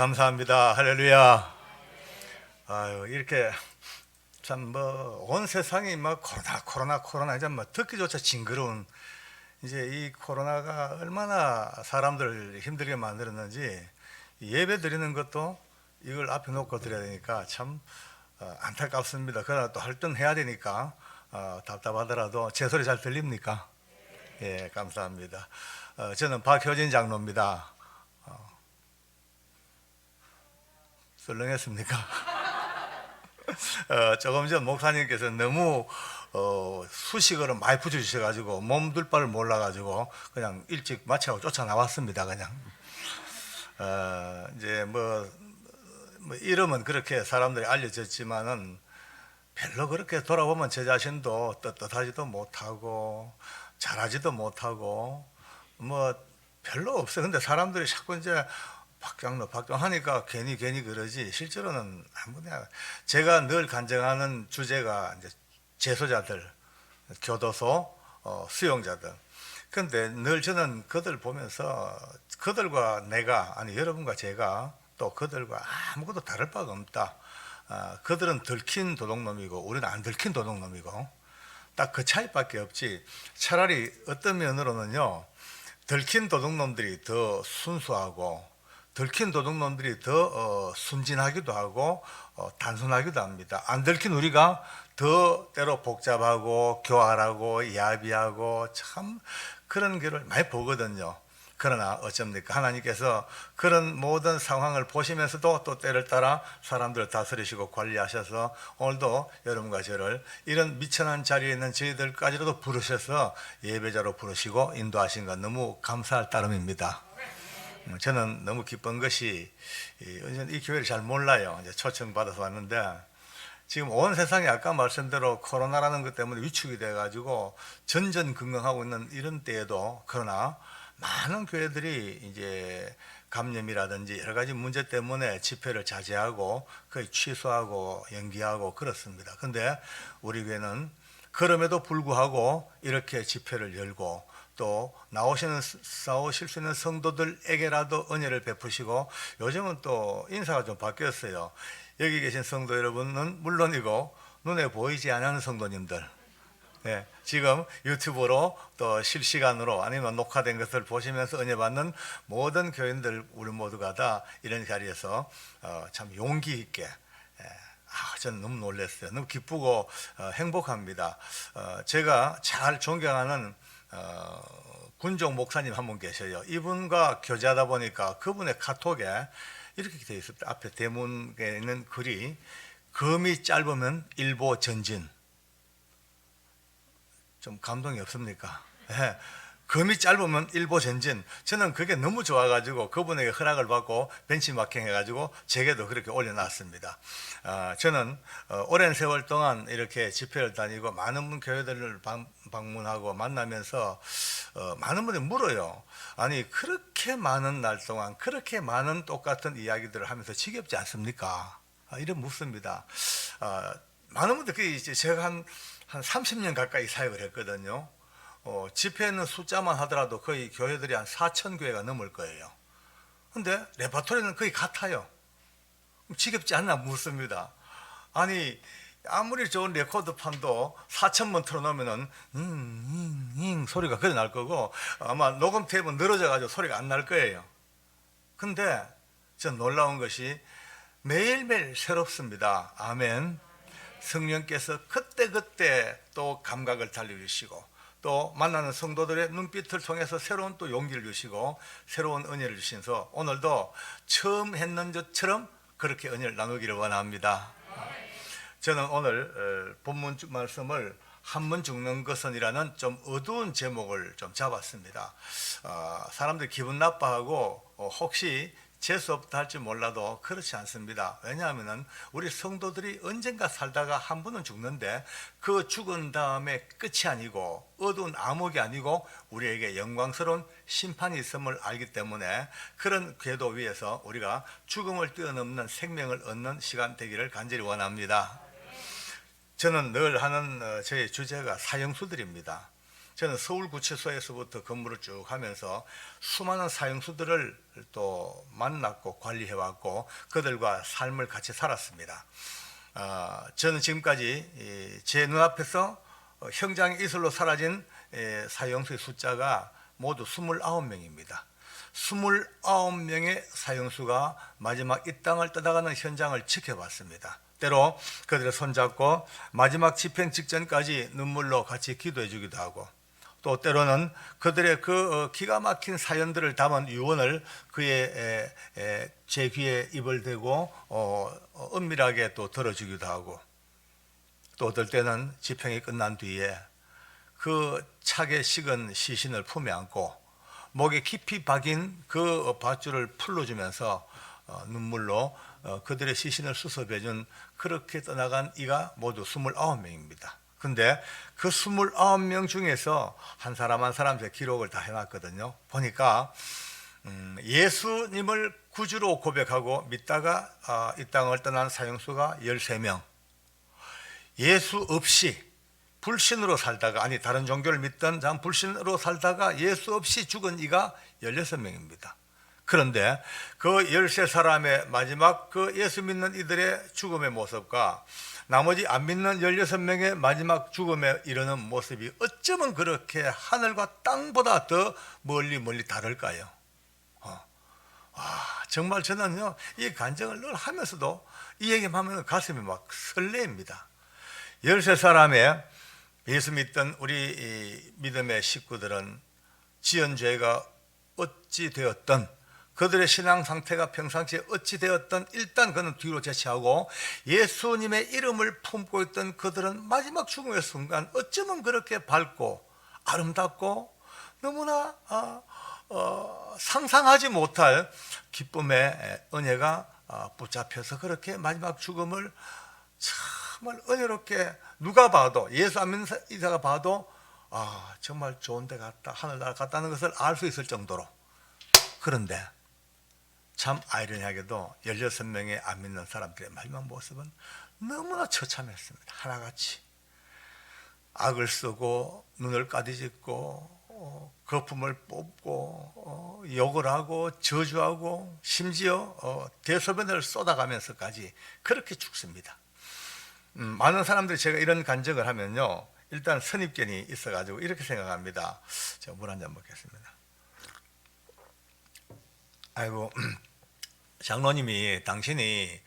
감사합니다. 할렐루야. 아유, 이렇게 참 온 세상이 코로나 이제 듣기조차 징그러운, 이제 이 코로나가 얼마나 사람들을 힘들게 만들었는지, 예배 드리는 것도 이걸 앞에 놓고 드려야 되니까 참 안타깝습니다. 그러나 또 할 땐 해야 되니까 답답하더라도 제 소리 잘 들립니까? 예, 감사합니다. 저는 박효진 장로입니다. 썰렁했습니까? 조금 전 목사님께서 너무 수식어를 많이 붙여주셔가지고 몸둘 바를 몰라가지고 그냥 일찍 마치고 쫓아나왔습니다. 그냥 이제 뭐 이름은 그렇게 사람들이 알려졌지만은 별로 그렇게 돌아보면 제 자신도 떳떳하지도 못하고 잘하지도 못하고 뭐 별로 없어요. 근데 사람들이 자꾸 이제 박장로 하니까 괜히 그러지, 실제로는 아무나. 제가 늘 간증하는 주제가 이제 재소자들, 교도소, 수용자들. 근데 늘 저는 그들 보면서 그들과 내가, 아니 여러분과 제가 또 그들과 아무것도 다를 바가 없다. 그들은 들킨 도둑놈이고 우리는 안 들킨 도둑놈이고 딱 그 차이밖에 없지. 차라리 어떤 면으로는요, 들킨 도둑놈들이 더 순수하고 들킨 도둑놈들이 더 순진하기도 하고 단순하기도 합니다. 안 들킨 우리가 더 때로 복잡하고 교활하고 야비하고 참 그런 길을 많이 보거든요. 그러나 어쩝니까? 하나님께서 그런 모든 상황을 보시면서도 또 때를 따라 사람들을 다스리시고 관리하셔서 오늘도 여러분과 저를 이런 미천한 자리에 있는 저희들까지도 부르셔서 예배자로 부르시고 인도하신 것 너무 감사할 따름입니다. 저는 너무 기쁜 것이 이 교회를 잘 몰라요. 이제 초청받아서 왔는데 지금 온 세상이 아까 말씀대로 코로나라는 것 때문에 위축이 돼가지고 전전긍긍하고 있는 이런 때에도, 그러나 많은 교회들이 이제 감염이라든지 여러 가지 문제 때문에 집회를 자제하고 거의 취소하고 연기하고 그렇습니다. 근데 우리 교회는 그럼에도 불구하고 이렇게 집회를 열고 또 나오실 수 있는 성도들에게라도 은혜를 베푸시고, 요즘은 또 인사가 좀 바뀌었어요. 여기 계신 성도 여러분은 물론이고 눈에 보이지 않는 성도님들, 네, 지금 유튜브로 또 실시간으로 아니면 녹화된 것을 보시면서 은혜 받는 모든 교인들, 우리 모두가 다 이런 자리에서 참 용기 있게, 저는 너무 놀랐어요. 너무 기쁘고 행복합니다. 제가 잘 존경하는 군종 목사님 한 분 계셔요. 이분과 교제하다 보니까 그분의 카톡에 이렇게 되어 있습니다. 앞에 대문에 있는 글이 금이 짧으면 일보 전진. 좀 감동이 없습니까? 네. 금이 짧으면 일보 전진. 저는 그게 너무 좋아가지고 그분에게 허락을 받고 벤치마킹 해가지고 제게도 그렇게 올려놨습니다. 저는 오랜 세월 동안 이렇게 집회를 다니고 많은 교회들을 방문하고 만나면서 많은 분들이 물어요. 아니 그렇게 많은 날 동안 그렇게 많은 똑같은 이야기들을 하면서 지겹지 않습니까? 이런 묻습니다. 많은 분들이 이제 제가 한 30년 가까이 사역을 했거든요. 집회는 숫자만 하더라도 거의 교회들이 한 4,000교회가 넘을 거예요. 근데 레퍼토리는 거의 같아요. 지겹지 않나 묻습니다. 아니 아무리 좋은 레코드판도 4,000번 틀어놓으면은 소리가 그래 날 거고 아마 녹음 테이프는 늘어져 가지고 소리가 안 날 거예요. 근데 전 놀라운 것이 매일매일 새롭습니다. 아멘. 성령께서 그때그때 또 감각을 달려주시고 또 만나는 성도들의 눈빛을 통해서 새로운 또 용기를 주시고 새로운 은혜를 주셔서 오늘도 처음 했는 것처럼 그렇게 은혜를 나누기를 원합니다. 저는 오늘 본문 말씀을 한 번 죽는 것은이라는 좀 어두운 제목을 좀 잡았습니다. 사람들이 기분 나빠하고 혹시 재수없다 할지 몰라도 그렇지 않습니다. 왜냐하면 우리 성도들이 언젠가 살다가 한 번은 죽는데 그 죽은 다음에 끝이 아니고 어두운 암흑이 아니고 우리에게 영광스러운 심판이 있음을 알기 때문에 그런 궤도 위에서 우리가 죽음을 뛰어넘는 생명을 얻는 시간 되기를 간절히 원합니다. 저는 늘 하는 저의 주제가 사형수들입니다. 저는 서울구치소에서부터 근무를 쭉 하면서 수많은 사형수들을 또 만났고 관리해왔고 그들과 삶을 같이 살았습니다. 저는 지금까지 제 눈앞에서 형장 이슬로 사라진 사형수의 숫자가 모두 29명입니다. 29명의 사형수가 마지막 이 땅을 떠나가는 현장을 지켜봤습니다. 때로 그들을 손잡고 마지막 집행 직전까지 눈물로 같이 기도해 주기도 하고, 또 때로는 그들의 그 기가 막힌 사연들을 담은 유언을 그의 제 귀에 입을 대고 은밀하게 또 들어주기도 하고, 또 어떨 때는 집행이 끝난 뒤에 그 차게 식은 시신을 품에 안고 목에 깊이 박인 그 밧줄을 풀어주면서 눈물로 그들의 시신을 수습해준, 그렇게 떠나간 이가 모두 29명입니다. 근데 그 29명 중에서 한 사람 한 사람 제 기록을 다 해놨거든요. 보니까 예수님을 구주로 고백하고 믿다가 이 땅을 떠난 사형수가 13명, 예수 없이 불신으로 살다가, 아니 다른 종교를 믿던 불신으로 살다가 예수 없이 죽은 이가 16명입니다. 그런데 그 13사람의 마지막 그 예수 믿는 이들의 죽음의 모습과 나머지 안 믿는 16명의 마지막 죽음에 이르는 모습이 어쩌면 그렇게 하늘과 땅보다 더 멀리 다를까요? 정말 저는요, 이 간증을 늘 하면서도 이 얘기만 하면 가슴이 막 설레입니다. 13사람의 예수 믿던 우리 믿음의 식구들은 지은 죄가 어찌 되었던, 그들의 신앙 상태가 평상시에 어찌 되었던 일단 그는 뒤로 제치하고 예수님의 이름을 품고 있던 그들은 마지막 죽음의 순간 어쩌면 그렇게 밝고 아름답고 너무나 상상하지 못할 기쁨의 은혜가 붙잡혀서 그렇게 마지막 죽음을 정말 은혜롭게, 누가 봐도, 예수 안 믿는 이사가 봐도 정말 좋은 데 갔다, 하늘나라 갔다는 것을 알 수 있을 정도로. 그런데 참 아이러니하게도 16명의 안 믿는 사람들의 마지막 모습은 너무나 처참했습니다. 하나같이 악을 쓰고 눈을 까디짓고 거품을 뽑고 욕을 하고 저주하고 심지어 대소변을 쏟아가면서까지 그렇게 죽습니다. 많은 사람들이 제가 이런 간증을 하면요, 일단 선입견이 있어가지고 이렇게 생각합니다. 제가 물 한 잔 먹겠습니다. 아이고, 장로님이, 당신이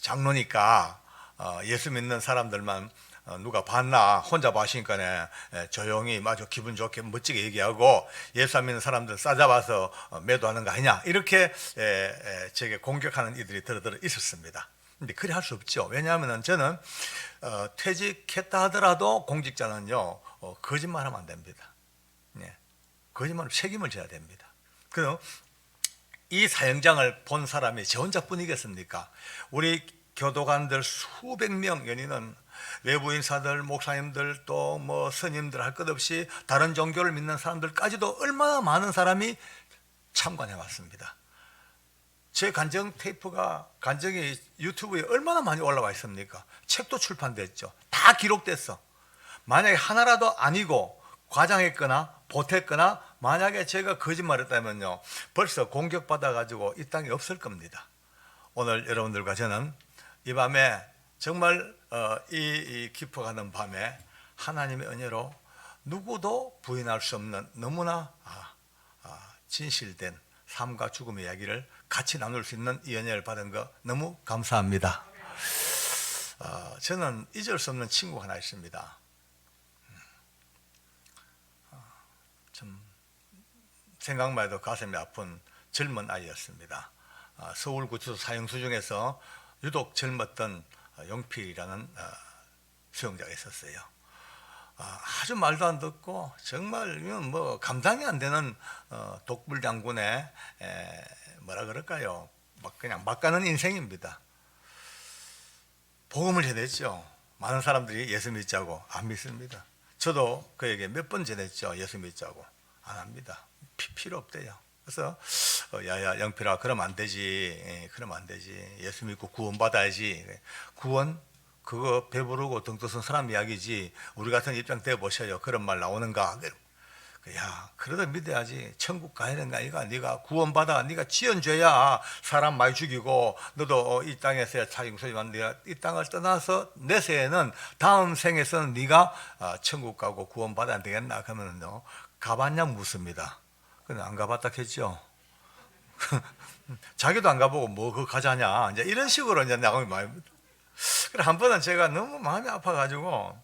장로니까 예수 믿는 사람들만 누가 봤나, 혼자 봐시니까 조용히 마저 기분 좋게 멋지게 얘기하고 예수 안 믿는 사람들 싸잡아서 매도하는 거 아니냐, 이렇게 제게 공격하는 이들이 들어 있었습니다. 근데 그래 할 수 없죠. 왜냐하면 저는 퇴직했다 하더라도 공직자는요, 거짓말하면 안 됩니다. 거짓말은 책임을 져야 됩니다. 그럼 이 사형장을 본 사람이 저 혼자뿐이겠습니까? 우리 교도관들 수백 명, 연인은 외부 인사들, 목사님들, 또 뭐 스님들 할 것 없이 다른 종교를 믿는 사람들까지도 얼마나 많은 사람이 참관해 왔습니다. 제 간증 테이프가, 간증이 유튜브에 얼마나 많이 올라와 있습니까? 책도 출판됐죠. 다 기록됐어. 만약에 하나라도 아니고 과장했거나 보탰거나 만약에 제가 거짓말했다면요, 벌써 공격받아가지고 이 땅에 없을 겁니다. 오늘 여러분들과 저는 이 밤에 정말 이 깊어가는 밤에 하나님의 은혜로 누구도 부인할 수 없는 너무나 진실된 삶과 죽음의 이야기를 같이 나눌 수 있는 이 은혜를 받은 거 너무 감사합니다. 저는 잊을 수 없는 친구가 하나 있습니다. 참 생각만 해도 가슴이 아픈 젊은 아이였습니다. 서울구치소 사형수 중에서 유독 젊었던 용필이라는 수용자가 있었어요. 아주 말도 안 듣고 정말 뭐 감당이 안 되는 독불장군의 뭐라 그럴까요? 그냥 막 가는 인생입니다. 복음을 전했죠. 많은 사람들이 예수 믿자고 안 믿습니다. 저도 그에게 몇 번 전했죠. 예수 믿자고. 안 합니다. 필요 없대요. 그래서 야야 영필아, 그러면 안 되지. 그러면 안 되지. 예수 믿고 구원 받아야지. 구원 그거 배부르고 등 떠선 사람 이야기지 우리 같은 입장 돼 보셔요. 그런 말 나오는가? 야, 그러다 믿어야지. 천국 가야 되는 거 아이가? 네가 구원받아. 네가 지연죄야. 사람 많이 죽이고 너도 이 땅에서야 차용소지만 네가 이 땅을 떠나서 내세에는 다음 생에서는 네가 천국 가고 구원받아야 되겠나? 그러면요 가봤냐 묻습니다. 근데 안 가봤다 했죠. 자기도 안 가보고 뭐 그거 가자냐? 이제 이런 식으로 이제 나오면 많이. 그래 한 번은 제가 너무 마음이 아파가지고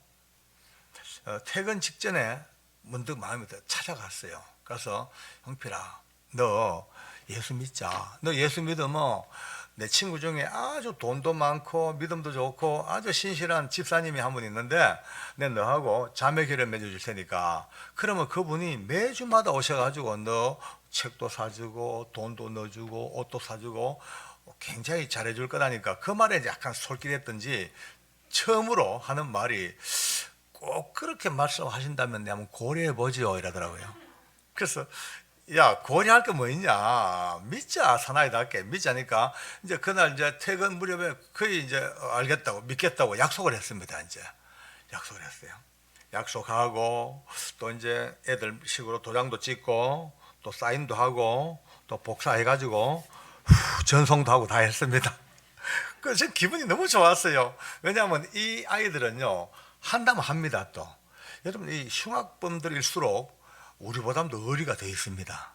퇴근 직전에 문득 마음이 찾아갔어요. 그래서 형필아, 너 예수 믿자. 너 예수 믿으면 내 친구 중에 아주 돈도 많고 믿음도 좋고 아주 신실한 집사님이 한 분 있는데 내가 너하고 자매결을 맺어줄 테니까 그러면 그분이 매주마다 오셔가지고 너 책도 사주고 돈도 넣어주고 옷도 사주고 굉장히 잘해줄 거다니까. 그 말에 이제 약간 솔깃했던지 처음으로 하는 말이 꼭 그렇게 말씀하신다면 내가 한번 고려해보지요 이러더라고요. 그래서 야 고려할 게 뭐 있냐, 믿자. 사나이답게 믿자니까 이제 그날 이제 퇴근 무렵에 거의 이제 알겠다고 믿겠다고 약속을 했습니다. 이제 약속을 했어요. 약속하고 또 이제 애들 식으로 도장도 찍고 또 사인도 하고 또 복사해가지고 전송도 하고 다 했습니다. 그래서 기분이 너무 좋았어요. 왜냐하면 이 아이들은요 한다면 합니다. 또 여러분 이 흉악범들일수록 우리보다도 의리가 더 있습니다.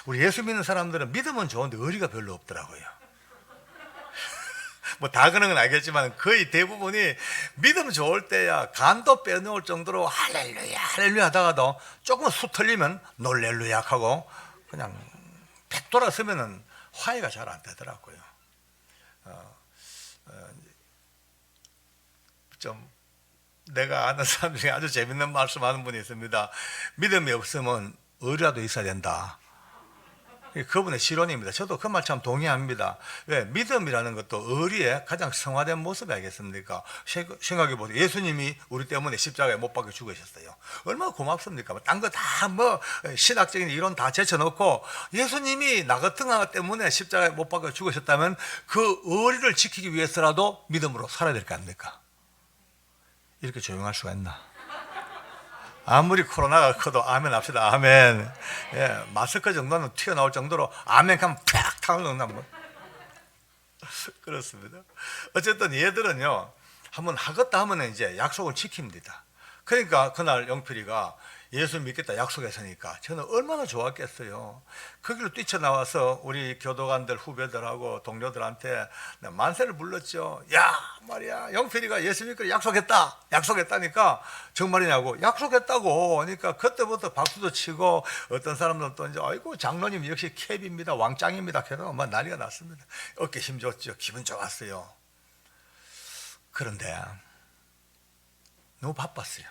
우리 예수 믿는 사람들은 믿음은 좋은데 의리가 별로 없더라고요. 뭐 다 그런 건 알겠지만 거의 대부분이 믿음 좋을 때야 간도 빼놓을 정도로 할렐루야 할렐루야 하다가도 조금 수 틀리면 놀렐루야 하고 그냥 백 돌아서면은 화해가 잘 안 되더라고요. 좀 내가 아는 사람 중에 아주 재밌는 말씀하는 분이 있습니다. 믿음이 없으면 의리라도 있어야 된다. 그분의 실론입니다. 저도 그 말 참 동의합니다. 왜? 믿음이라는 것도 의리의 가장 성화된 모습이 아니겠습니까? 생각해 보세요. 예수님이 우리 때문에 십자가에 못 박혀 죽으셨어요. 얼마나 고맙습니까? 딴 거 다 뭐 신학적인 이론 다 제쳐놓고 예수님이 나 같은 거 때문에 십자가에 못 박혀 죽으셨다면 그 의리를 지키기 위해서라도 믿음으로 살아야 될 거 아닙니까? 이렇게 조용할 수가 있나? 아무리 코로나가 커도 아멘 합시다. 아멘. 예, 마스크 정도는 튀어나올 정도로 아멘 하면 팍 타오르는 뭐. 그렇습니다. 어쨌든 얘들은요 한번 하겠다 하면 이제 약속을 지킵니다. 그러니까 그날 영필이가 예수 믿겠다 약속했으니까 저는 얼마나 좋았겠어요. 거기로 뛰쳐나와서 우리 교도관들 후배들하고 동료들한테 만세를 불렀죠. 야 말이야 영필이가 예수 믿기로 약속했다니까 정말이냐고. 약속했다고. 그러니까 그때부터 박수도 치고 어떤 사람들은 또 이제 아이고 장로님 역시 캡입니다 왕짱입니다 그러고 막 난리가 났습니다. 어깨 힘 줬죠. 기분 좋았어요. 그런데 너무 바빴어요.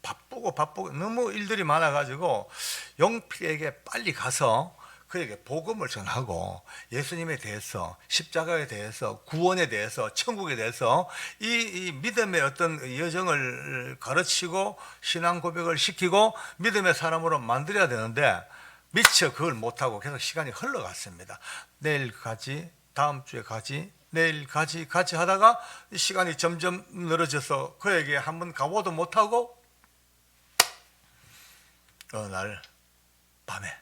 바쁘고 너무 일들이 많아가지고 영필에게 빨리 가서 그에게 복음을 전하고 예수님에 대해서 십자가에 대해서 구원에 대해서 천국에 대해서 이 믿음의 어떤 여정을 가르치고 신앙 고백을 시키고 믿음의 사람으로 만들어야 되는데 미처 그걸 못하고 계속 시간이 흘러갔습니다. 내일 가지 다음 주에 가지 내일 가지 하다가 시간이 점점 늘어져서 그에게 한번 가보도 못하고 어느 날 밤에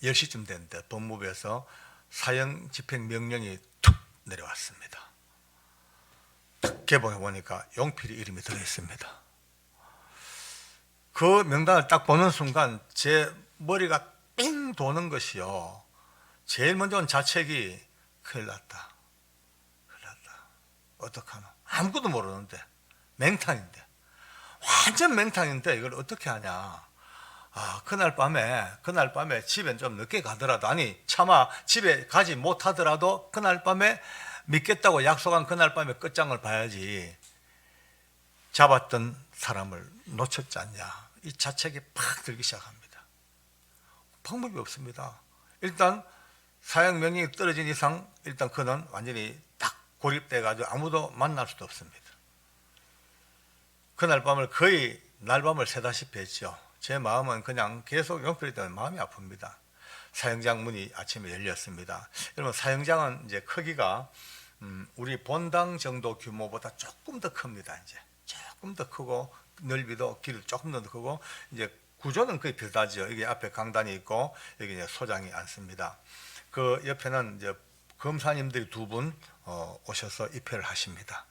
10시쯤 됐는데 법무부에서 사형 집행 명령이 툭 내려왔습니다. 개봉해 보니까 용필이 이름이 들어있습니다. 그 명단을 딱 보는 순간 제 머리가 삥 도는 것이요. 제일 먼저 온 자책이 큰일 났다. 어떡하노? 아무것도 모르는데 맹탕인데 완전 맹탕인데 이걸 어떻게 하냐. 그날 밤에 집에 좀 늦게 가더라도 차마 집에 가지 못하더라도 그날 밤에 믿겠다고 약속한 그날 밤에 끝장을 봐야지. 잡았던 사람을 놓쳤지 않냐. 이 자책이 팍 들기 시작합니다. 방법이 없습니다. 일단 사형 명령이 떨어진 이상 일단 그는 완전히 딱 고립돼 가지고 아무도 만날 수도 없습니다. 그날 밤을 거의 날밤을 새다시피 했죠. 제 마음은 그냥 계속 용필이 때문에 마음이 아픕니다. 사형장 문이 아침에 열렸습니다. 여러분 사형장은 이제 크기가 우리 본당 정도 규모보다 조금 더 큽니다. 이제 조금 더 크고 넓이도 길도 조금 더 크고 이제 구조는 거의 비슷하죠. 이게 앞에 강단이 있고 여기 이제 소장이 앉습니다. 그 옆에는 이제 검사님들이 두 분 오셔서 입회를 하십니다.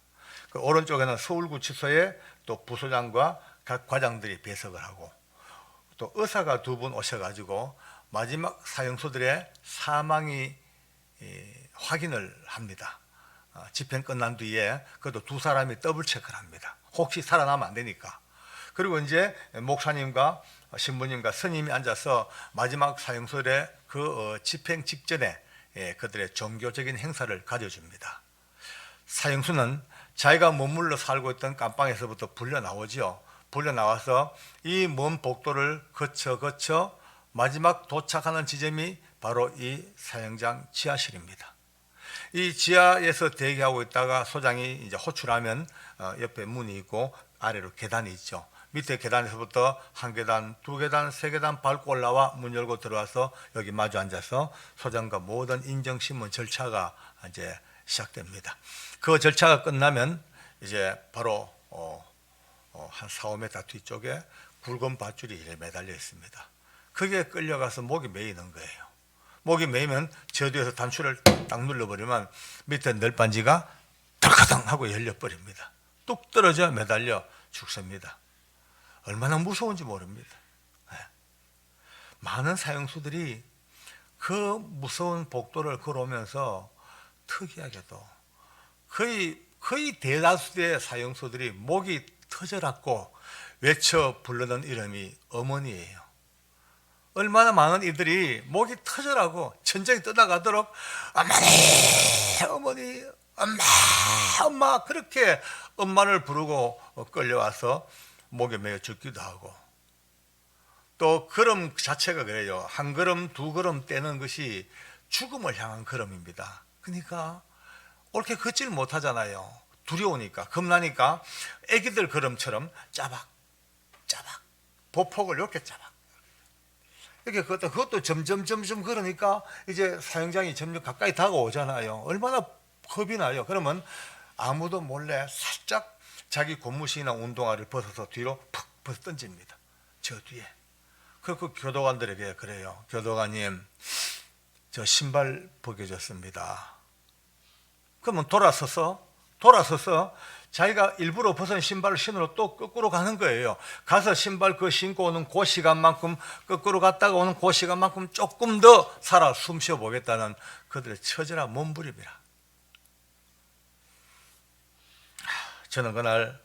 그 오른쪽에는 서울구치소에 또 부소장과 각 과장들이 배석을 하고 또 의사가 두 분 오셔가지고 마지막 사형수들의 사망이 확인을 합니다. 집행 끝난 뒤에 그것도 두 사람이 더블 체크를 합니다. 혹시 살아나면 안 되니까. 그리고 이제 목사님과 신부님과 스님이 앉아서 마지막 사형수들의 그 집행 직전에 그들의 종교적인 행사를 가져줍니다. 사형수는 자기가 머물러 살고 있던 감방에서부터 불려 나오죠. 불려 나와서 이 먼 복도를 거쳐 마지막 도착하는 지점이 바로 이 사형장 지하실입니다. 이 지하에서 대기하고 있다가 소장이 이제 호출하면 옆에 문이 있고 아래로 계단이 있죠. 밑에 계단에서부터 한 계단, 두 계단, 세 계단 밟고 올라와 문 열고 들어와서 여기 마주 앉아서 소장과 모든 인정신문 절차가 이제 시작됩니다. 그 절차가 끝나면 이제 바로 한 4, 5m 뒤쪽에 굵은 밧줄이 매달려 있습니다. 그게 끌려가서 목이 메이는 거예요. 목이 메이면 저 뒤에서 단추를 딱 눌러버리면 밑에 널빤지가 덜커덩 하고 열려버립니다. 뚝 떨어져 매달려 죽습니다. 얼마나 무서운지 모릅니다. 많은 사형수들이 그 무서운 복도를 걸어오면서 특이하게도 거의 대다수의 사형수들이 목이 터져갖고 외쳐 부르는 이름이 어머니예요. 얼마나 많은 이들이 목이 터져라고 천장이 떠나가도록 어머니, 어머니, 엄마, 엄마 그렇게 엄마를 부르고 끌려와서 목에 매여 죽기도 하고 또 걸음 자체가 그래요. 한 걸음 두 걸음 떼는 것이 죽음을 향한 걸음입니다. 그러니까 옳게 걷지를 못하잖아요. 두려우니까 겁나니까 애기들 걸음처럼 짜박 짜박 보폭을 이렇게 짜박 이렇게 그것도 점점 걸으니까 이제 사형장이 점점 가까이 다가오잖아요. 얼마나 겁이 나요. 그러면 아무도 몰래 살짝 자기 고무신이나 운동화를 벗어서 뒤로 푹 벗어 던집니다. 저 뒤에. 그 교도관들에게 그래요. 교도관님, 저 신발 벗겨졌습니다. 그러면 돌아서서 자기가 일부러 벗은 신발을 신으러 또 거꾸로 가는 거예요. 가서 신발 그 신고 오는 그 시간만큼 거꾸로 갔다가 오는 그 시간만큼 조금 더 살아 숨 쉬어 보겠다는 그들의 처절한 몸부림이라. 저는 그날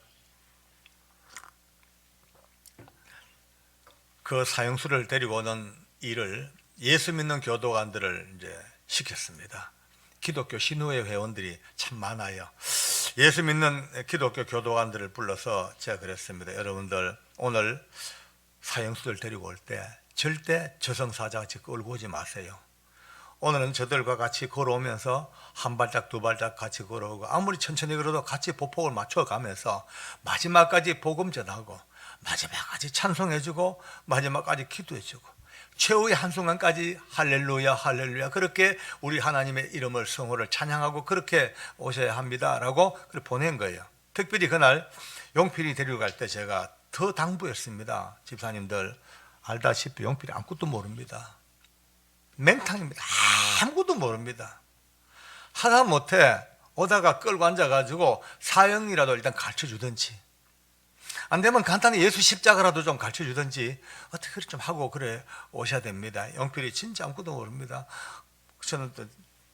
그 사형수를 데리고 오는 일을 예수 믿는 교도관들을 이제 시켰습니다. 기독교 신우회 회원들이 참 많아요. 예수 믿는 기독교 교도관들을 불러서 제가 그랬습니다. 여러분들 오늘 사형수들 데리고 올 때 절대 저승사자같이 끌고 오지 마세요. 오늘은 저들과 같이 걸어오면서 한 발짝 두 발짝 같이 걸어오고 아무리 천천히 걸어도 같이 보폭을 맞춰가면서 마지막까지 복음 전하고 마지막까지 찬송해주고 마지막까지 기도해주고 최후의 한순간까지 할렐루야 할렐루야 그렇게 우리 하나님의 이름을 성호를 찬양하고 그렇게 오셔야 합니다라고 보낸 거예요. 특별히 그날 용필이 데리고 갈 때 제가 더 당부했습니다. 집사님들 알다시피 용필이 아무것도 모릅니다. 맹탕입니다. 아무것도 모릅니다. 하다못해 오다가 끌고 앉아가지고 사형이라도 일단 가르쳐주든지 안 되면 간단히 예수 십자가라도 좀 가르쳐주든지 어떻게 좀 하고 그래 오셔야 됩니다. 용필이 진짜 아무것도 모릅니다. 저는 또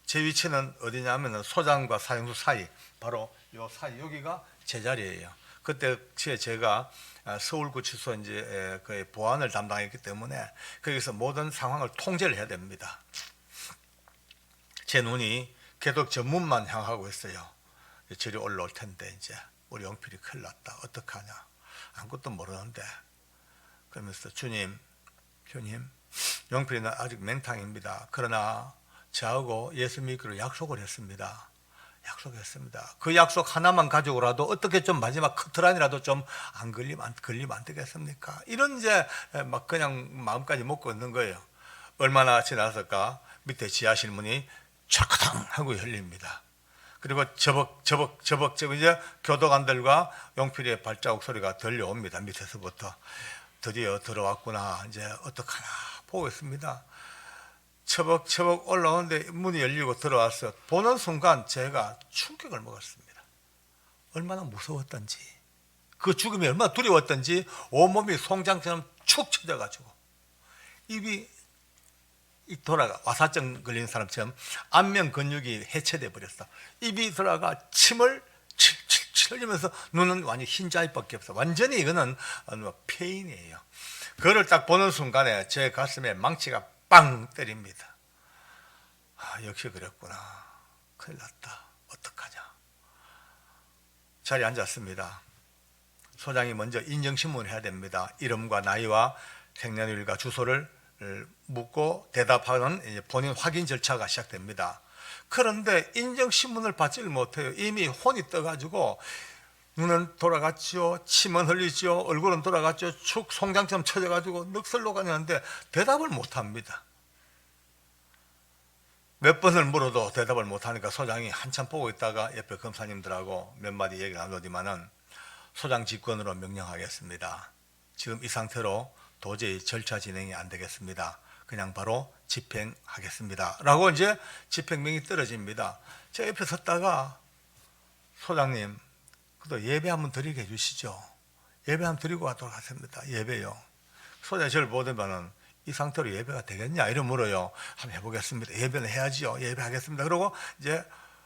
제 위치는 어디냐면 소장과 사형수 사이 바로 요 사이 여기가 제 자리예요. 그때 제가 서울구치소 이제 그 보안을 담당했기 때문에 거기서 모든 상황을 통제를 해야 됩니다. 제 눈이 계속 저 문만 향하고 있어요. 저리 올라올 텐데 이제 우리 용필이 큰일 났다. 어떡하냐. 아무것도 모르는데 그러면서 주님 용필이는 아직 맹탕입니다. 그러나 저하고 예수 믿기로 약속을 했습니다. 그 약속 하나만 가지고라도 어떻게 좀 마지막 커트라인이라도 좀 안 걸리면 안 되겠습니까? 이런 이제 막 그냥 마음까지 먹고 있는 거예요. 얼마나 지났을까 밑에 지하실 문이 철커덩 하고 열립니다. 그리고 저벅 이제 교도관들과 용필이의 발자국 소리가 들려옵니다. 밑에서부터. 드디어 들어왔구나. 이제 어떡하나 보고 있습니다. 처벅 올라오는데 문이 열리고 들어왔어요. 보는 순간 제가 충격을 먹었습니다. 얼마나 무서웠던지, 그 죽음이 얼마나 두려웠던지 온몸이 송장처럼 축 처져가지고 입이 돌아가, 와사증 걸린 사람처럼 안면 근육이 해체돼 버렸어. 입이 돌아가 침을 칠칠 흘리면서 눈은 완전히 흰자위밖에 없어. 완전히 이거는 폐인이에요. 그거를 딱 보는 순간에 제 가슴에 망치가 빵 때립니다. 역시 그랬구나. 큰일 났다. 어떡하냐. 자리에 앉았습니다. 소장이 먼저 인정신문을 해야 됩니다. 이름과 나이와 생년일과 주소를 묻고 대답하는 본인 확인 절차가 시작됩니다. 그런데 인정신문을 받지를 못해요. 이미 혼이 떠가지고 눈은 돌아갔죠. 침은 흘리죠. 얼굴은 돌아갔죠. 축 송장처럼 쳐져가지고 넋을 녹아내는데 대답을 못합니다. 몇 번을 물어도 대답을 못하니까 소장이 한참 보고 있다가 옆에 검사님들하고 몇 마디 얘기를 나누지만은 소장 직권으로 명령하겠습니다. 지금 이 상태로 도저히 절차 진행이 안 되겠습니다. 그냥 바로 집행하겠습니다. 라고 이제 집행명이 떨어집니다. 제가 옆에 섰다가 소장님, 그래도 예배 한번 드리게 해주시죠. 예배 한번 드리고 가도록 하겠습니다. 예배요. 소장이 저를 보더만은 이 상태로 예배가 되겠냐? 이러 물어요. 한번 해보겠습니다. 예배는 해야지요. 예배하겠습니다. 그러고 이제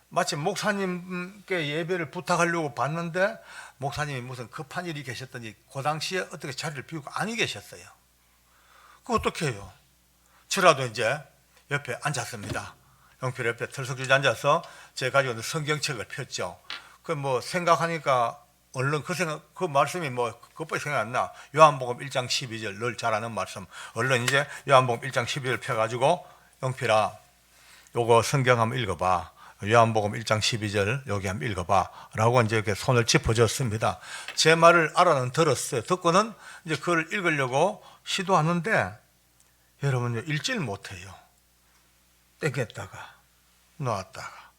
마치 목사님께 예배를 부탁하려고 봤는데 목사님이 무슨 급한 일이 계셨더니 그 당시에 어떻게 자리를 비우고 안 계셨어요. 그거 어떻게 해요? 저라도 이제 옆에 앉았습니다. 용필 옆에 털썩주저 앉아서 제가 가지고 있는 성경책을 폈죠. 그 뭐 생각하니까 얼른 그 말씀이 뭐 그것뿐이 생각 안 나. 요한복음 1장 12절 늘 잘 아는 말씀. 얼른 이제 요한복음 1장 12절 펴가지고 용필아 요거 성경 한번 읽어봐. 요한복음 1장 12절 여기 한번 읽어봐 라고 이제 이렇게 손을 짚어줬습니다. 제 말을 알아는 들었어요. 듣고는 이제 그걸 읽으려고 시도하는데 여러분요 읽질 못해요. 땡겼다가 놓았다가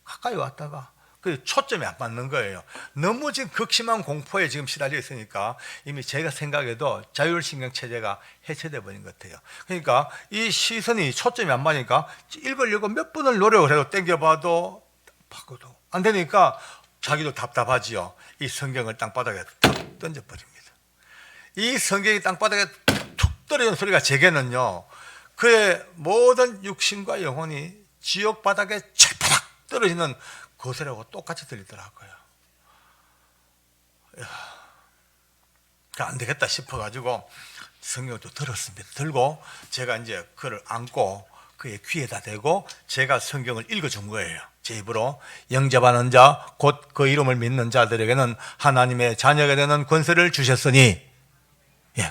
가까이 왔다가 그 초점이 안 맞는 거예요. 너무 지금 극심한 공포에 지금 시달려 있으니까 이미 제가 생각해도 자율신경체제가 해체돼 버린 것 같아요. 그러니까 이 시선이 초점이 안 맞으니까 읽으려고 몇 번을 노력을 해도 땡겨봐도 바꿔도 안 되니까 자기도 답답하지요. 이 성경을 땅바닥에 툭 던져버립니다. 이 성경이 땅바닥에 툭 떨어지는 소리가 제게는요 그의 모든 육신과 영혼이 지옥 바닥에 철바닥 떨어지는 그 소리하고 똑같이 들리더라고요. 안 되겠다 싶어가지고 성경을 또 들었습니다. 들고 제가 이제 그를 안고 그의 귀에다 대고 제가 성경을 읽어준 거예요. 제 입으로 영접하는 자 곧 그 이름을 믿는 자들에게는 하나님의 자녀가 되는 권세를 주셨으니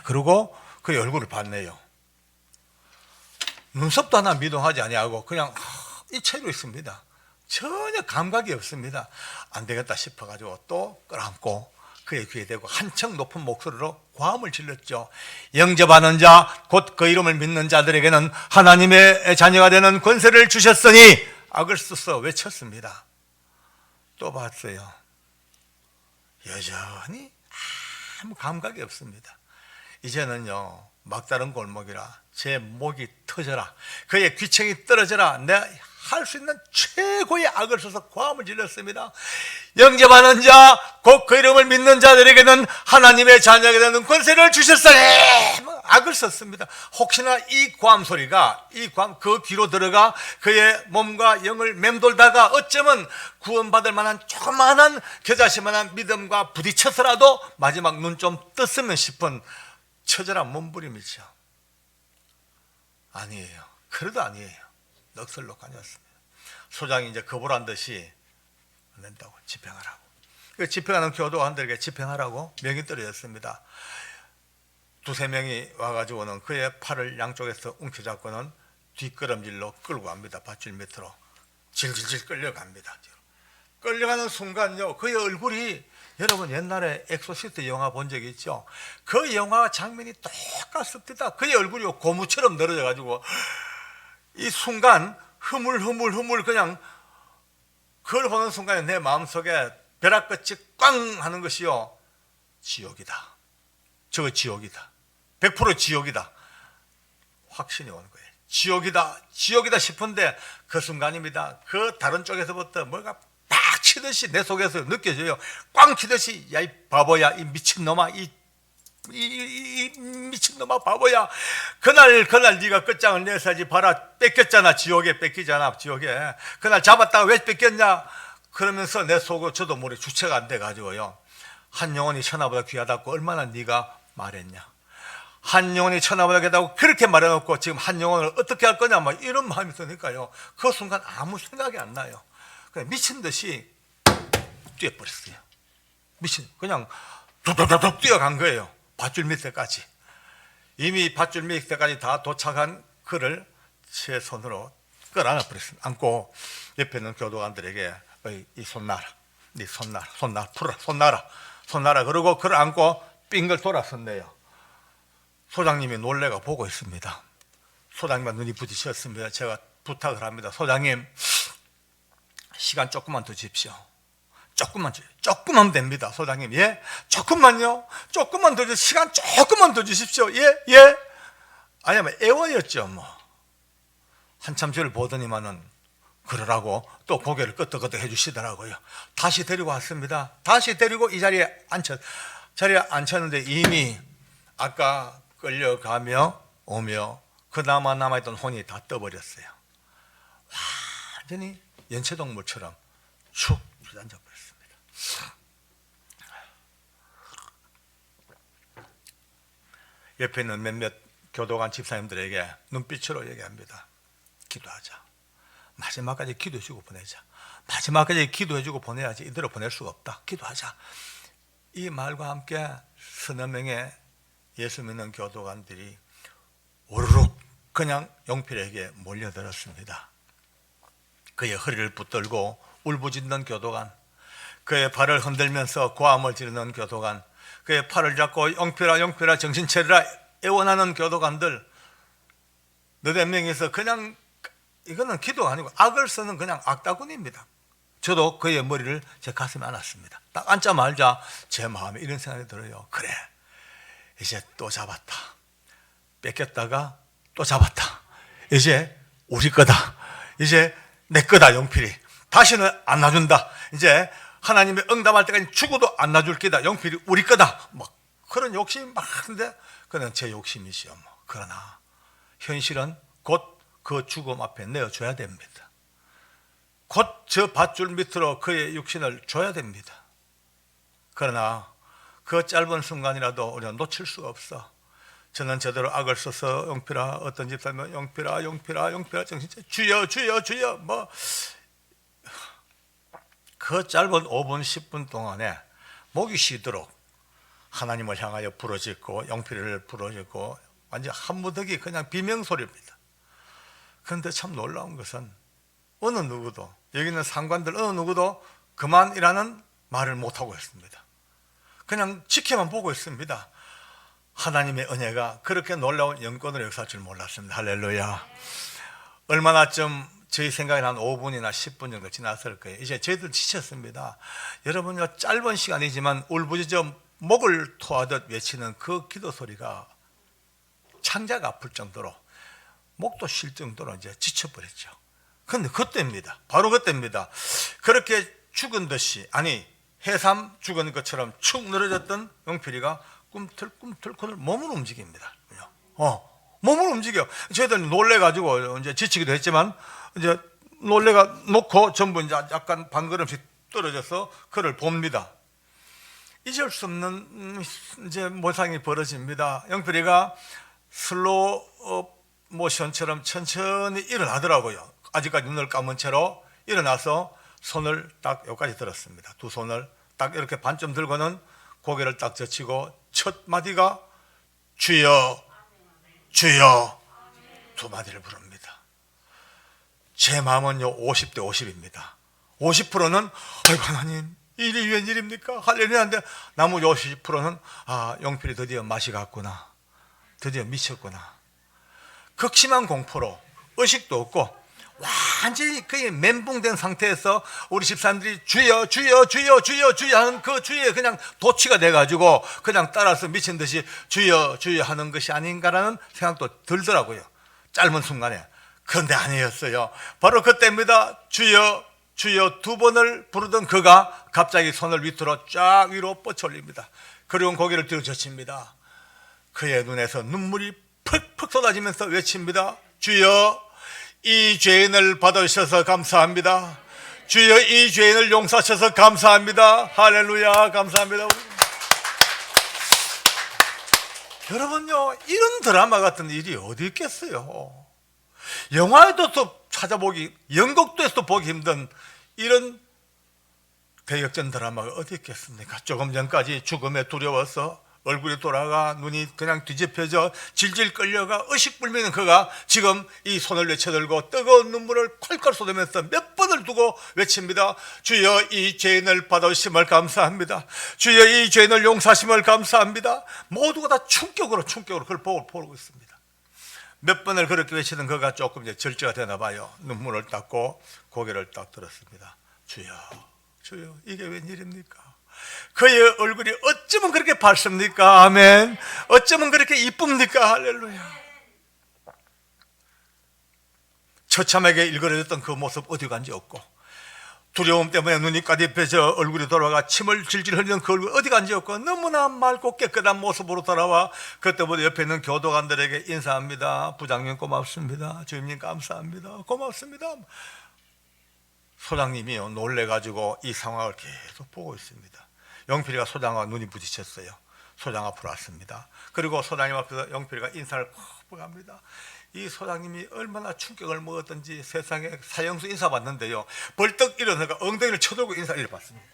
그리고 그의 얼굴을 봤네요. 눈썹도 하나 미동하지 아니하고 그냥 이 채로 있습니다. 전혀 감각이 없습니다. 안 되겠다 싶어가지고 또 끌어안고 그의 귀에 대고 한층 높은 목소리로 고함을 질렀죠. 영접하는 자 곧 그 이름을 믿는 자들에게는 하나님의 자녀가 되는 권세를 주셨으니 악을 써서 외쳤습니다. 또 봤어요. 여전히 아무 감각이 없습니다. 이제는요 막다른 골목이라 제 목이 터져라 그의 귀청이 떨어져라 내가 할 수 있는 최고의 악을 써서 고함을 질렀습니다. 영접하는 자 곧 그 이름을 믿는 자들에게는 하나님의 자녀가 되는 권세를 주셨으니 악을 썼습니다. 혹시나 이 고함 소리가 그 귀로 들어가 그의 몸과 영을 맴돌다가 어쩌면 구원받을 만한 조그마한 겨자씨만한 믿음과 부딪혀서라도 마지막 눈 좀 떴으면 싶은 처절한 몸부림이죠. 아니에요. 그래도 아니에요. 넋을 놓고 앉았습니다. 소장이 이제 거부란 듯이 안 된다고 집행하라고. 집행하는 교도관들에게 집행하라고 명이 떨어졌습니다. 두세 명이 와가지고는 그의 팔을 양쪽에서 움켜잡고는 뒷걸음질로 끌고 갑니다. 밧줄 밑으로 질질질 끌려갑니다. 끌려가는 순간요 그의 얼굴이 여러분 옛날에 엑소시스트 영화 본 적 있죠? 그 영화 장면이 똑같습니다. 그의 얼굴이 고무처럼 늘어져 가지고 이 순간 흐물흐물 그냥 그걸 보는 순간에 내 마음속에 벼락끝이 꽝 하는 것이요, 지옥이다. 저거 지옥이다. 100% 지옥이다. 확신이 오는 거예요. 지옥이다, 지옥이다 싶은데 그 순간입니다. 그 다른 쪽에서부터 뭐가 팍 치듯이 내 속에서 느껴져요. 꽝 치듯이, 야, 이 바보야, 이 미친놈아, 이 미친놈아, 바보야. 그날 네가 끝장을 내서야지. 봐라, 뺏겼잖아. 지옥에 뺏기잖아. 지옥에. 그날 잡았다가 왜 뺏겼냐? 그러면서 내 속으로 저도 모르게 주체가 안 돼가지고요, 한 영혼이 천하보다 귀하다고 얼마나 네가 말했냐. 한 영혼이 천하보다 귀하다고 그렇게 말해놓고 지금 한 영혼을 어떻게 할 거냐, 막 이런 마음이 드니까요, 그 순간 아무 생각이 안 나요. 그냥 미친 듯이 뛰어버렸어요. 그냥 툭툭툭 뛰어간 거예요. 밧줄 밑에까지. 이미 밧줄 밑에까지 다 도착한 그를 제 손으로 끌어안아 버렸습니다. 안고 옆에 있는 교도관들에게 이 손 놔라, 풀어라, 손 놔라. 그러고 그를 안고 빙글 돌아섰네요. 소장님이 놀래가 보고 있습니다. 소장님과 눈이 부딪혔습니다. 제가 부탁을 합니다. 소장님, 시간 조금만 더 주십시오. 조금만 됩니다. 소장님, 예? 조금만요? 조금만 더 시간 조금만 더 주십시오. 예? 아니면 애원이었죠, 뭐. 한참 저를 보더니만은 그러라고 또 고개를 끄덕끄덕 해주시더라고요. 다시 데리고 왔습니다. 다시 데리고 이 자리에 앉혔는데 이미 아까 끌려가며 오며 그나마 남아있던 혼이 다 떠버렸어요. 완전히 연체동물처럼 축 주저앉아버렸습니다. 옆에 있는 몇몇 교도관 집사님들에게 눈빛으로 얘기합니다. 기도하자. 마지막까지 기도해주고 보내자. 마지막까지 기도해주고 보내야지 이대로 보낼 수가 없다. 기도하자. 이 말과 함께 서너 명의 예수 믿는 교도관들이 오르륵 그냥 용필에게 몰려들었습니다. 그의 허리를 붙들고 울부짖는 교도관, 그의 발을 흔들면서 고함을 지르는 교도관, 그의 팔을 잡고 용필아 정신 차리라 애원하는 교도관들, 너댓 명이서 그냥, 이거는 기도가 아니고 악을 쓰는 그냥 악다군입니다. 저도 그의 머리를 제 가슴에 안았습니다. 딱 앉자마자 제 마음에 이런 생각이 들어요. 그래, 이제 또 잡았다. 뺏겼다가 또 잡았다. 이제 우리 거다. 이제 내 거다. 용필이 다시는 안 놔준다. 이제 하나님의 응답할 때까지 죽어도 안 놔줄 기다. 용필이 우리 거다. 막 그런 욕심이 많은데 그는 제 욕심이시요. 그러나 현실은 곧 그 죽음 앞에 내어줘야 됩니다. 곧 저 밧줄 밑으로 그의 육신을 줘야 됩니다. 그러나 그 짧은 순간이라도 우리가 놓칠 수가 없어. 저는 제대로 악을 써서 용필아, 어떤 집사님은 용필아 정신 주여 뭐 그 짧은 5분 10분 동안에 목이 쉬도록 하나님을 향하여 부르짖고 용필을 부르짖고 완전 한 무더기 그냥 비명소리입니다. 그런데 참 놀라운 것은 어느 누구도, 여기 있는 상관들 어느 누구도 그만이라는 말을 못하고 있습니다. 그냥 지켜만 보고 있습니다. 하나님의 은혜가 그렇게 놀라운 영권으로 역사할 줄 몰랐습니다. 할렐루야. 얼마나 좀 저희 생각에 한 5분이나 10분 정도 지났을 거예요. 이제 저희들 지쳤습니다. 여러분요, 짧은 시간이지만 울부짖어 목을 토하듯 외치는 그 기도 소리가 창자가 아플 정도로, 목도 쉴 정도로 이제 지쳐버렸죠. 그런데 그때입니다. 바로 그때입니다. 그렇게 죽은 듯이, 아니 해삼 죽은 것처럼 축 늘어졌던 용필이가 꿈틀꿈틀 그걸 몸을 움직입니다. 몸을 움직여. 저희들 놀래가지고 이제 지치기도 했지만 이제 놀래가 놓고 전부 이제 약간 반걸음씩 떨어져서 그를 봅니다. 잊을 수 없는 이제 모상이 벌어집니다. 용필이가 슬로우 모션처럼 천천히 일어나더라고요. 아직까지 눈을 감은 채로 일어나서 손을 딱 여기까지 들었습니다. 두 손을 딱 이렇게 반쯤 들고는 고개를 딱 젖히고 첫 마디가 주여 주여 두 마디를 부릅니다. 제 마음은요 50대 50입니다. 50%는 아이고 하나님 일이 웬일입니까? 할렐루야인데 나머지 50%는 아, 용필이 드디어 맛이 갔구나. 드디어 미쳤구나. 극심한 공포로 의식도 없고 완전히 거의 멘붕된 상태에서 우리 집사람들이 주여 주여 주여 주여 주여 하는 그 주여에 그냥 도취가 돼가지고 그냥 따라서 미친 듯이 주여 주여 하는 것이 아닌가라는 생각도 들더라고요, 짧은 순간에. 그런데 아니었어요. 바로 그때입니다. 주여 주여 두 번을 부르던 그가 갑자기 손을 밑으로 쫙 위로 뻗쳐 올립니다. 그리고 고개를 뒤로 젖힙니다. 그의 눈에서 눈물이 퍽퍽 쏟아지면서 외칩니다. 주여, 이 죄인을 받으셔서 감사합니다. 주여, 이 죄인을 용서하셔서 감사합니다. 할렐루야, 감사합니다. 여러분요, 이런 드라마 같은 일이 어디 있겠어요? 영화에도 찾아보기, 연극도에서도 보기 힘든 이런 대역전 드라마가 어디 있겠습니까? 조금 전까지 죽음에 두려워서 얼굴이 돌아가 눈이 그냥 뒤집혀져 질질 끌려가 의식불명인 그가 지금 이 손을 내쳐들고 뜨거운 눈물을 콸콸 쏟으면서 몇 번을 두고 외칩니다. 주여, 이 죄인을 받으심을 감사합니다. 주여, 이 죄인을 용서하심을 감사합니다. 모두가 다 충격으로 그걸 보고 있습니다. 몇 번을 그렇게 외치던 그가 조금 이제 절제가 되나 봐요. 눈물을 닦고 고개를 딱 들었습니다. 주여, 주여, 이게 웬일입니까? 그의 얼굴이 어쩌면 그렇게 밝습니까? 아멘. 어쩌면 그렇게 이쁩니까? 할렐루야. 처참하게 일그러졌던 그 모습 어디 간지 없고, 두려움 때문에 눈이 까디펴져 얼굴이 돌아가 침을 질질 흘리는 그 얼굴 어디 간지 없고, 너무나 맑고 깨끗한 모습으로 돌아와 그때부터 옆에 있는 교도관들에게 인사합니다. 부장님 고맙습니다. 주임님 감사합니다. 고맙습니다. 소장님이요, 놀래가지고 이 상황을 계속 보고 있습니다. 영필이가 소장과 눈이 부딪혔어요. 소장 앞으로 왔습니다. 그리고 소장님 앞에서 영필이가 인사를 콕 합니다. 이 소장님이 얼마나 충격을 먹었던지 세상에 사형수 인사받는데요, 벌떡 일어나가 엉덩이를 쳐들고 인사를 받습니다.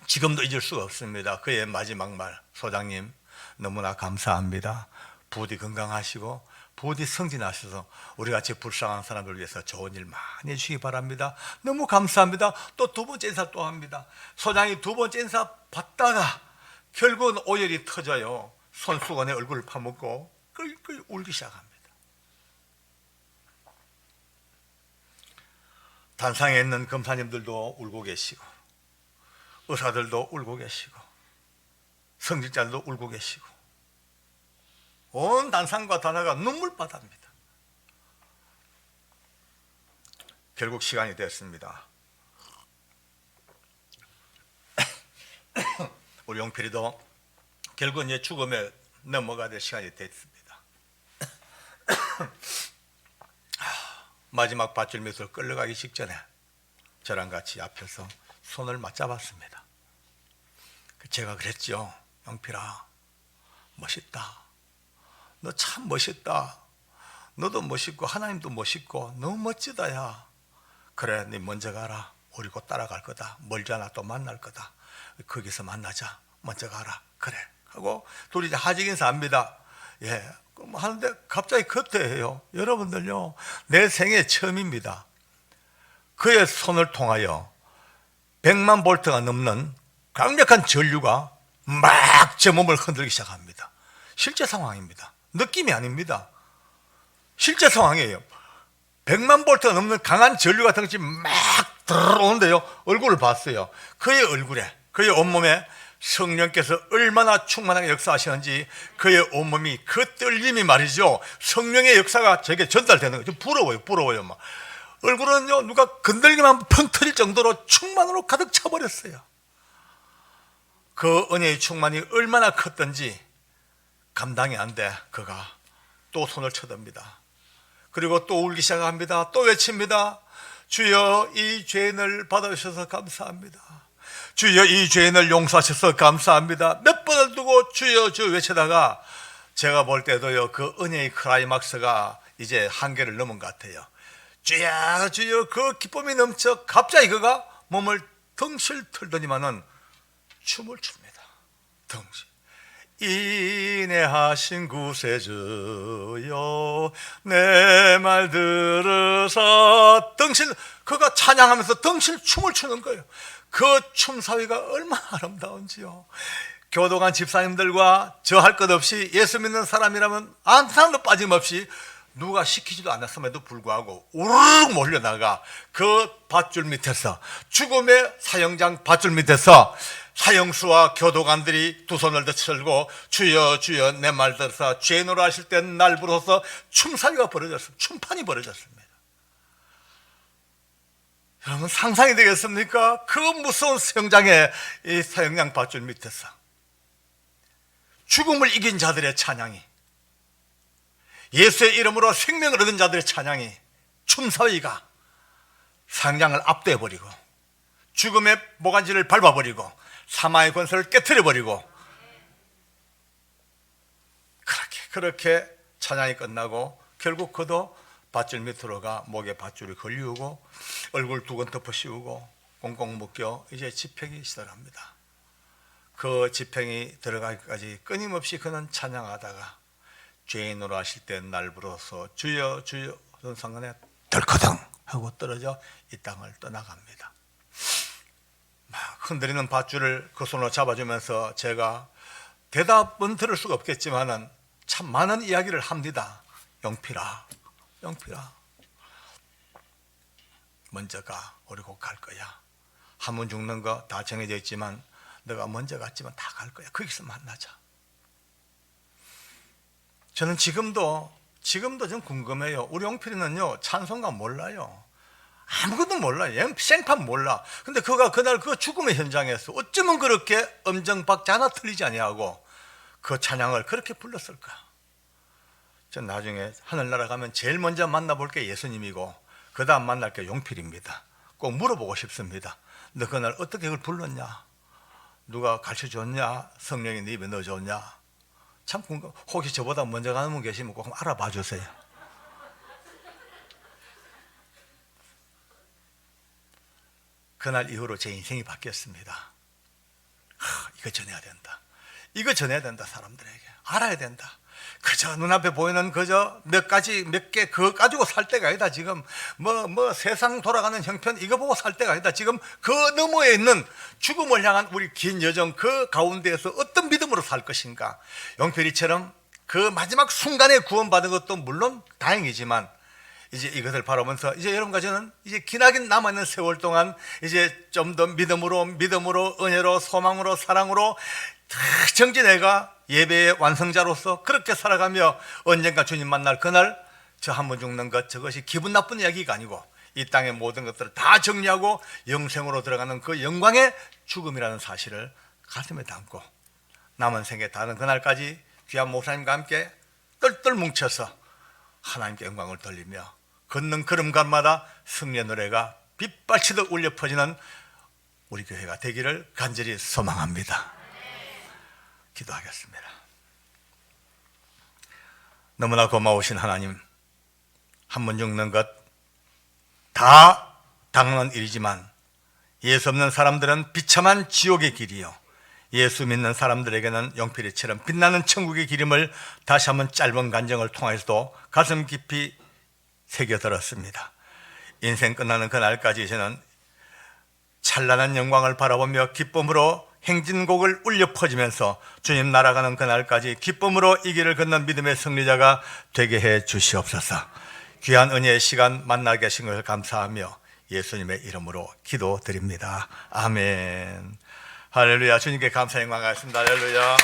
지금도 잊을 수가 없습니다. 그의 마지막 말, 소장님 너무나 감사합니다. 부디 건강하시고 부디 승진하셔서 우리같이 불쌍한 사람들 위해서 좋은 일 많이 해주시기 바랍니다. 너무 감사합니다. 또 두 번째 인사 또 합니다. 소장이 두 번째 인사 받다가 결국은 오열이 터져요. 손수건에 얼굴을 파묻고 끌끌 울기 시작합니다. 단상에 있는 검사님들도 울고 계시고, 의사들도 울고 계시고, 성직자들도 울고 계시고, 온 단상과 단화가 눈물바다입니다. 결국 시간이 됐습니다. 우리 용필이도 결국 이제 죽음에 넘어가야 될 시간이 됐습니다. 마지막 밧줄밑으로 끌려가기 직전에 저랑 같이 앞에서 손을 맞잡았습니다. 제가 그랬죠. 용필아, 멋있다. 너 참 멋있다. 너도 멋있고 하나님도 멋있고 너무 멋지다. 야, 그래, 네 먼저 가라. 우리 곧 따라갈 거다. 멀지 않아 또 만날 거다. 거기서 만나자. 먼저 가라. 그래 하고 둘이 이제 하직 인사합니다. 예, 하는데 갑자기 그때예요. 여러분들요, 내 생애 처음입니다. 그의 손을 통하여 100만 볼트가 넘는 강력한 전류가 막 제 몸을 흔들기 시작합니다. 실제 상황입니다. 느낌이 아닙니다. 실제 상황이에요. 100만 볼트가 넘는 강한 전류 같은 것이 막 들어오는데요, 얼굴을 봤어요. 그의 얼굴에, 그의 온몸에 성령께서 얼마나 충만하게 역사하시는지, 그의 온몸이 그 떨림이 말이죠, 성령의 역사가 제게 전달되는 거죠. 부러워요. 막 얼굴은요, 누가 건들기만 펑 터질 정도로 충만으로 가득 차버렸어요. 그 은혜의 충만이 얼마나 컸던지 감당이 안 돼. 그가 또 손을 쳐듭니다. 그리고 또 울기 시작합니다. 또 외칩니다. 주여, 이 죄인을 받으셔서 감사합니다. 주여, 이 죄인을 용서하셔서 감사합니다. 몇 번을 두고 주여 주여 외치다가 제가 볼 때도요, 그 은혜의 클라이막스가 이제 한계를 넘은 것 같아요. 주여 주여, 그 기쁨이 넘쳐 갑자기 그가 몸을 덩실 틀더니만은 춤을 춥니다. 덩실. 인내하신 구세주여, 내 말 들으사 덩실. 그가 찬양하면서 덩실 춤을 추는 거예요. 그 춤사위가 얼마나 아름다운지요. 교도관 집사님들과 저 할 것 없이 예수 믿는 사람이라면 한 사람도 빠짐없이 누가 시키지도 않았음에도 불구하고 우르르 몰려나가 그 밧줄 밑에서, 죽음의 사형장 밧줄 밑에서 사형수와 교도관들이 두 손을 들고 주여 주여 내 말 들으사 죄인으로 하실 때 날 부르소서 춤사위가 벌어졌습니다. 춤판이 벌어졌습니다. 여러분 상상이 되겠습니까? 그 무서운 사형장의 이 사형장 밧줄 밑에서 죽음을 이긴 자들의 찬양이, 예수의 이름으로 생명을 얻은 자들의 찬양이, 춤사위가 사형장을 압도해버리고 죽음의 모간지를 밟아버리고 사마의 권세를 깨트려버리고, 그렇게 찬양이 끝나고 결국 그도 밧줄 밑으로 가 목에 밧줄이 걸리우고 얼굴 두건 덮어 씌우고 꽁꽁 묶여 이제 집행이 시작합니다. 그 집행이 들어가기까지 끊임없이 그는 찬양하다가 죄인으로 하실 때 날 부르소서 주여 주여 하던 순간에 덜커덩 하고 떨어져 이 땅을 떠나갑니다. 막 흔들리는 밧줄을 그 손으로 잡아주면서 제가 대답은 들을 수가 없겠지만은 참 많은 이야기를 합니다. 영필아, 영필아, 먼저 가. 우리 곧 갈 거야. 한 번 죽는 거 다 정해져 있지만 너가 먼저 갔지만 다 갈 거야. 거기서 만나자. 저는 지금도 좀 궁금해요. 우리 영필이는요 찬송가 몰라요. 아무것도 몰라요. 생판 몰라. 근데 그가 그날 그 죽음의 현장에서 어쩌면 그렇게 음정박자 하나 틀리지 아니하고 그 찬양을 그렇게 불렀을까? 전 나중에 하늘나라 가면 제일 먼저 만나볼 게 예수님이고 그 다음 만날 게 용필입니다. 꼭 물어보고 싶습니다. 너 그날 어떻게 그걸 불렀냐? 누가 가르쳐줬냐? 성령이 네 입에 넣어줬냐? 참 궁금. 혹시 저보다 먼저 가는 분 계시면 꼭 한번 알아봐 주세요. 그날 이후로 제 인생이 바뀌었습니다. 이거 전해야 된다. 이거 전해야 된다. 사람들에게 알아야 된다. 그저 눈앞에 보이는 그저 몇 개 그거 가지고 살 때가 아니다. 지금 뭐 세상 돌아가는 형편 이거 보고 살 때가 아니다. 지금 그 너머에 있는 죽음을 향한 우리 긴 여정 그 가운데에서 어떤 믿음으로 살 것인가. 용필이처럼 그 마지막 순간에 구원받은 것도 물론 다행이지만 이제 이것을 바라보면서 이제 여러분과 저는 이제 기나긴 남아있는 세월 동안 이제 좀 더 믿음으로 은혜로 소망으로 사랑으로 정진해가 예배의 완성자로서 그렇게 살아가며 언젠가 주님 만날 그날 저 한 번 죽는 것 저것이 기분 나쁜 이야기가 아니고 이 땅의 모든 것들을 다 정리하고 영생으로 들어가는 그 영광의 죽음이라는 사실을 가슴에 담고 남은 생에 다른 그날까지 귀한 목사님과 함께 똘똘 뭉쳐서 하나님께 영광을 돌리며 걷는 걸음간마다 승리의 노래가 빗발치듯 울려 퍼지는 우리 교회가 되기를 간절히 소망합니다. 기도하겠습니다. 너무나 고마우신 하나님, 한 번 죽는 것 다 당연한 일이지만 예수 없는 사람들은 비참한 지옥의 길이요, 예수 믿는 사람들에게는 용필이처럼 빛나는 천국의 기름을 다시 한번 짧은 간증을 통해서도 가슴 깊이 새겨들었습니다. 인생 끝나는 그날까지 저는 찬란한 영광을 바라보며 기쁨으로 행진곡을 울려 퍼지면서 주님 날아가는 그날까지 기쁨으로 이 길을 걷는 믿음의 승리자가 되게 해 주시옵소서. 귀한 은혜의 시간 만나게 하신 것을 감사하며 예수님의 이름으로 기도드립니다. 아멘. 할렐루야. 주님께 감사 영광하겠습니다. 할렐루야.